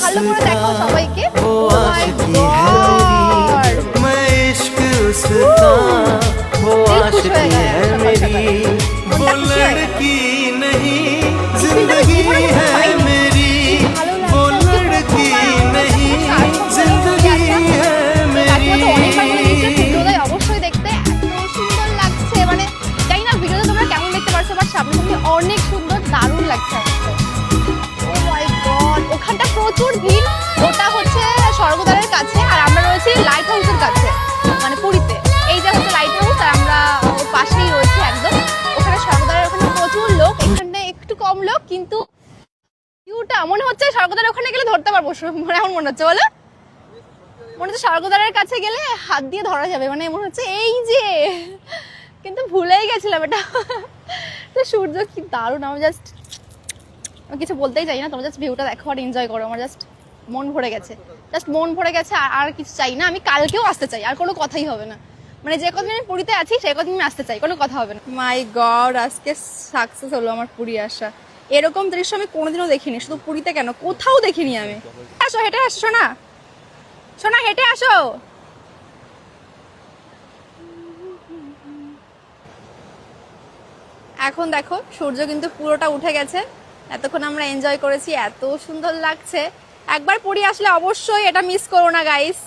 ভালো করে দেখো সবাইকে। ও মাই গড, मैं इश्क उसका वो आशिकी है मेरी, वो लड़की नहीं जिंदगी है मेरी, वो लड़की नहीं जिंदगी है मेरी। অবশ্যই দেখতে এত সুন্দর লাগছে, মানে জানি না ভিডিওতে তোমরা কেমন দেখতে পারছো, বাট সামনে অনেক সুন্দর, দারুণ লাগছে আমাকে। ও মাই গড, ওখানটা প্রচুর ভিড়। ওটা হচ্ছে স্বর্গদ্বারের কাছে আর আমরা রয়েছি লাইট হাউসের কাছে, মানে পুরীতে। এই যে হচ্ছে লাইট হাউস আর আমরা ওর পাশেই রয়েছি একদম। ওখানে স্বর্গদ্বারের ওখানে প্রচুর লোক, এখানে একটু কম লোক, কিন্তু ভিউটা মনে হচ্ছে স্বর্গদ্বারের ওখানে গেলে ধরতে পারবো, এমন মনে হচ্ছে। বলো, মনে হচ্ছে স্বর্গদ্বারের কাছে গেলে হাত দিয়ে ধরা যাবে, মানে মনে হচ্ছে এই যে, কিন্তু ভুলেই গেছিলাম এটা। তো সূর্য কি দারুণ, আমি কিছু বলতেই চাই না, তোমরা জাস্ট ভিউটা দেখো আর এনজয় করো। আমার জাস্ট মন ভরে গেছে, আর কিছু চাই না। আমি কালকেও আসতে চাই, আর কোনো কথাই হবে না। মানে যে কদিন আমি পুরীতে আছি সেই কদিন আমি আসতে চাই, কোনো কথা হবে না। মাই গড, আজকে সাকসেস হলো আমার পুরী আসা। এরকম দৃশ্য আমি কোনোদিনও দেখিনি, শুধু পুরীতে কেন, কোথাও দেখিনি আমি। আসো, হেঁটে আসো না, শোনা, হেঁটে আসো। এখন দেখো সূর্য কিন্তু পুরোটা উঠে গেছে। এতক্ষণ আমরা এনজয় করেছি, এত সুন্দর লাগছে। একবার পুরী আসলে অবশ্যই এটা মিস করো না গাইস।